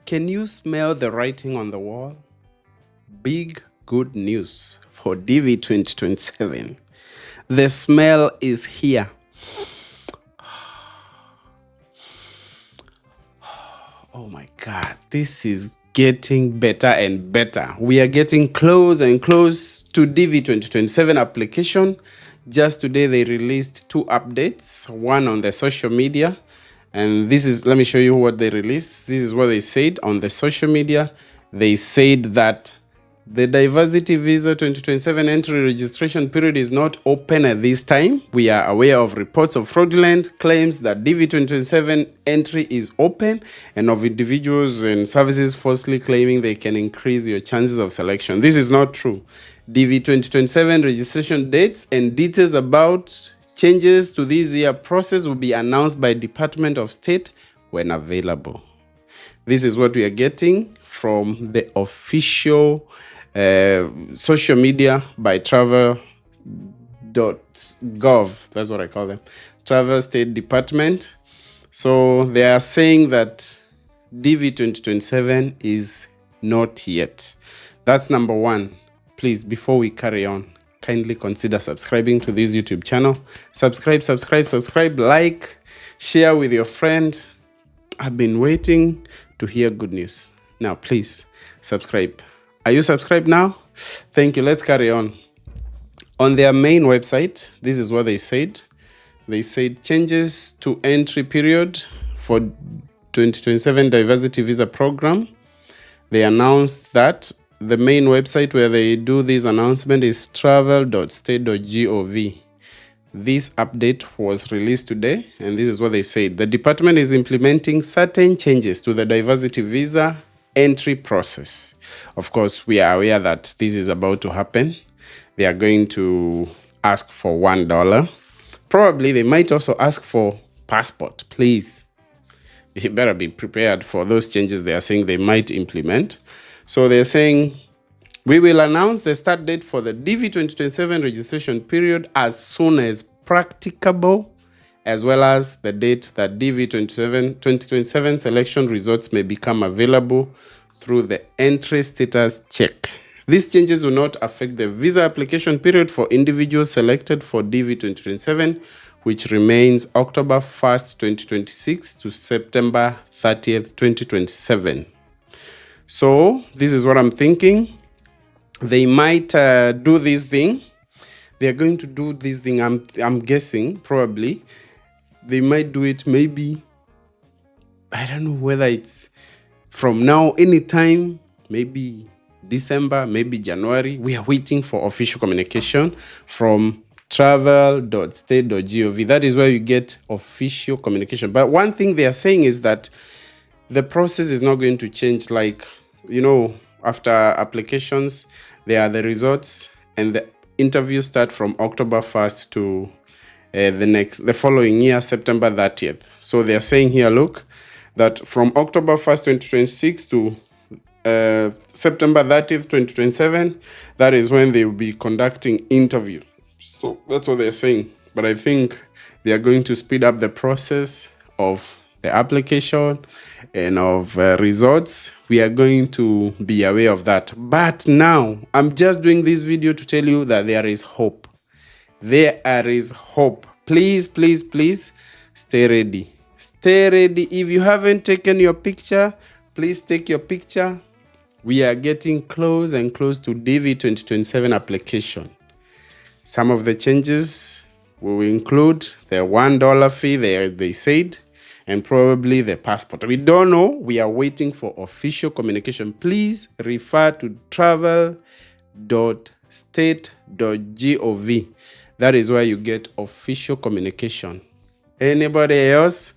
Can you smell the writing on the wall? Big good news for DV 2027. The smell is here. Oh my God, this is getting better and better. We are getting close and close to DV 2027 application. Just today, they released 2 updates, one on the social media. And let me show you what they released. This is what they said on the social media. They said that the Diversity Visa 2027 entry registration period is not open at this time. We are aware of reports of fraudulent claims that DV 2027 entry is open and of individuals and services falsely claiming they can increase your chances of selection. This is not true. DV 2027 registration dates and details about changes to this year process will be announced by Department of State when available. This is what we are getting from the official social media by travel.gov. That's what I call them. Travel State Department. So they are saying that DV 2027 is not yet. That's number one. Please, before we carry on, kindly consider subscribing to this YouTube channel. Subscribe, like, share with your friend. I've been waiting to hear good news. Now, please, subscribe. Are you subscribed now? Thank you. Let's carry on. On their main website, this is what they said. They said changes to entry period for 2027 Diversity Visa Program. They announced that the main website where they do this announcement is travel.state.gov. This update was released today, and this is what they said. The department is implementing certain changes to the diversity visa entry process. Of course, we are aware that this is about to happen. They are going to ask for $1. Probably they might also ask for passport. Please, you better be prepared for those changes they are saying they might implement. So they're saying, we will announce the start date for the DV 2027 registration period as soon as practicable, as well as the date that DV 2027 selection results may become available through the entry status check. These changes will not affect the visa application period for individuals selected for DV 2027, which remains October 1st, 2026 to September 30th, 2027. So this is what I'm thinking. They might do this thing. They are going to do this thing. I'm guessing probably they might do it. Maybe I don't know whether it's from now anytime. Maybe December. Maybe January. We are waiting for official communication from travel.state.gov. That is where you get official communication. But one thing they are saying is that the process is not going to change. Like, after applications, there are the results, and the interviews start from October 1st to the following year, September 30th. So they are saying here, look, that from October 1st, 2026 to September 30th, 2027, that is when they will be conducting interviews. So that's what they're saying. But I think they are going to speed up the process of the application and of results. We are going to be aware of that. But now, I'm just doing this video to tell you that there is hope. There is hope. Please, please, please, stay ready. Stay ready. If you haven't taken your picture, please take your picture. We are getting close and close to DV 2027 application. Some of the changes will include the $1 fee they said, and probably the passport. We don't know. We are waiting for official communication. Please refer to travel.state.gov. That is where you get official communication. Anybody else?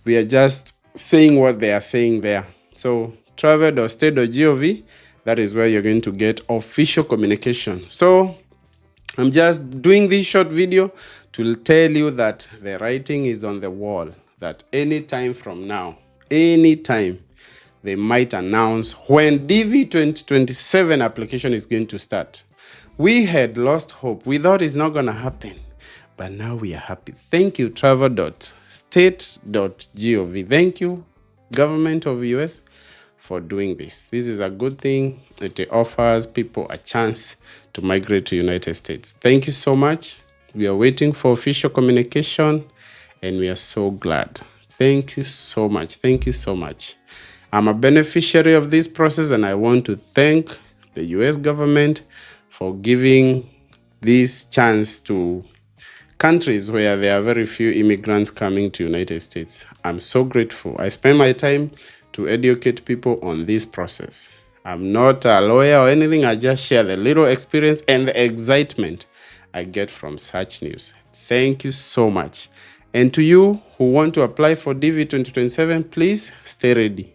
We are just saying what they are saying there. So travel.state.gov, that is where you're going to get official communication. So I'm just doing this short video to tell you that the writing is on the wall, that anytime from now, anytime, they might announce when DV 2027 application is going to start. We had lost hope. We thought it's not going to happen. But now we are happy. Thank you, travel.state.gov. Thank you, government of US, for doing this. This is a good thing. It offers people a chance to migrate to United States. Thank you so much. We are waiting for official communication, and we are so glad. Thank you so much. Thank you so much. I'm a beneficiary of this process, and I want to thank the US government for giving this chance to countries where there are very few immigrants coming to United States. I'm so grateful. I spend my time to educate people on this process. I'm not a lawyer or anything. I just share the little experience and the excitement I get from such news. Thank you so much. And to you who want to apply for DV 2027, please stay ready.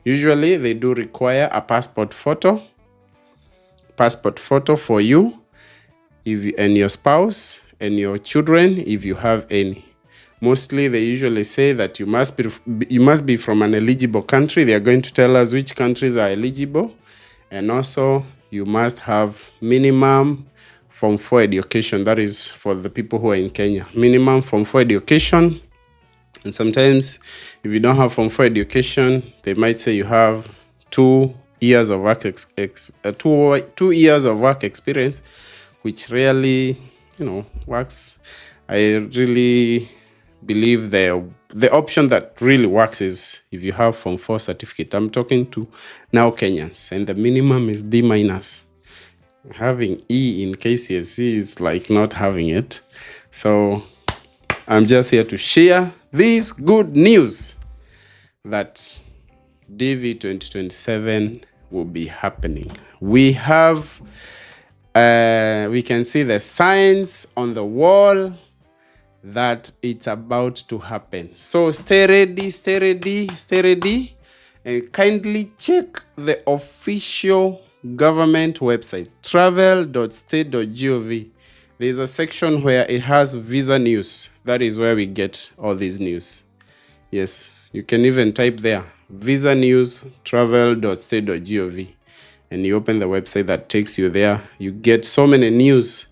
Usually they do require a passport photo for you and your spouse and your children if you have any. Mostly they usually say that you must be from an eligible country. They are going to tell us which countries are eligible, and also you must have minimum Form 4 education. That is for the people who are in Kenya. Minimum Form 4 education. And sometimes if you don't have Form 4 education, they might say you have 2 years of work 2 years of work experience, which really, works. I really believe the option that really works is if you have Form 4 certificate. I'm talking to now Kenyans, and the minimum is D-. Having E in KCSE is like not having it. So I'm just here to share this good news that DV 2027 will be happening. We have, we can see the signs on the wall that it's about to happen. So stay ready, and kindly check the official government website, travel.state.gov. There's a section where it has visa news. That is where we get all these news. Yes, you can even type there, visa news, travel.state.gov, and you open the website that takes you there. You get so many news.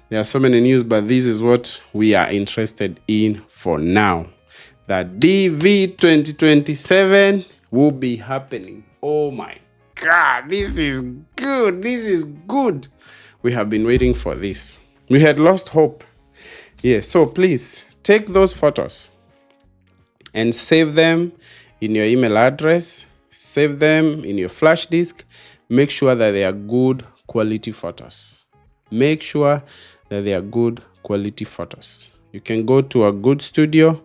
There are so many news, but this is what we are interested in for now. That DV 2027 will be happening. Oh my God, this is good. This is good. We have been waiting for this. We had lost hope. Yes, so please take those photos and save them in your email address. Save them in your flash disk. Make sure that they are good quality photos. Make sure that they are good quality photos. You can go to a good studio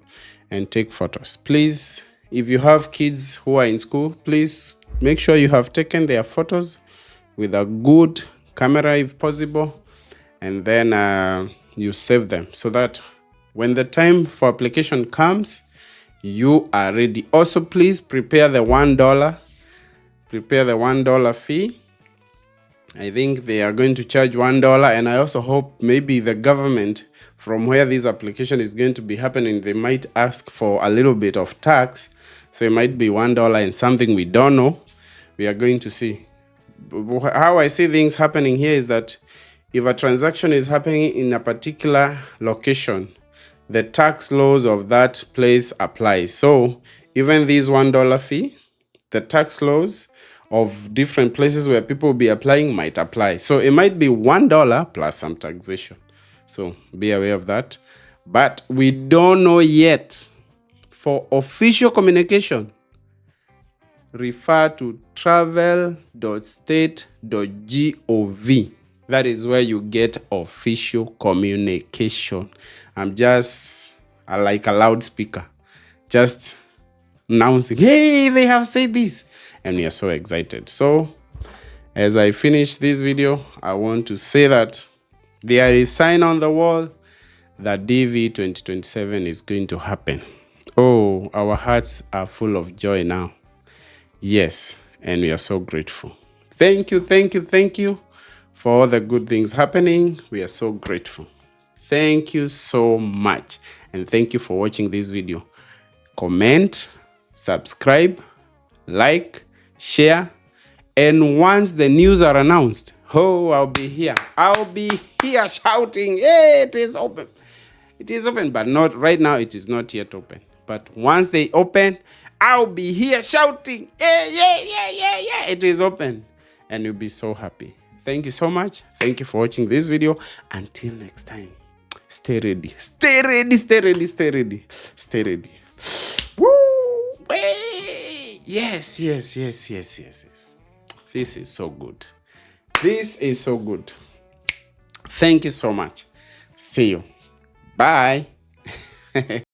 and take photos. Please, if you have kids who are in school, please make sure you have taken their photos with a good camera if possible, and then you save them so that when the time for application comes, you are ready. Also, please prepare the $1. Prepare the $1 fee. I think they are going to charge $1, and I also hope maybe the government, from where this application is going to be happening, they might ask for a little bit of tax. So it might be $1 and something we don't know. We are going to see. How I see things happening here is that if a transaction is happening in a particular location, the tax laws of that place apply. So even this $1 fee, the tax laws of different places where people will be applying might apply. So it might be $1 plus some taxation. So be aware of that. But we don't know yet. For official communication, refer to travel.state.gov. That is where you get official communication. I'm just like a loudspeaker, just announcing, hey, they have said this. And we are so excited. So as I finish this video, I want to say that there is a sign on the wall that DV 2027 is going to happen. Oh, our hearts are full of joy now. Yes, and we are so grateful. Thank you for all the good things happening. We are so grateful. Thank you so much. And thank you for watching this video. Comment, subscribe, like, share, and once the news are announced, I'll be here. I'll be here shouting, hey, it is open. It is open, but not right now. It is not yet open. But once they open, I'll be here shouting, yeah, yeah, yeah, yeah, yeah. It is open. And you'll be so happy. Thank you so much. Thank you for watching this video. Until next time, stay ready. Stay ready, stay ready, stay ready. Stay ready. Woo! Hey! Yes, yes, yes, yes, yes, yes. This is so good. This is so good. Thank you so much. See you. Bye.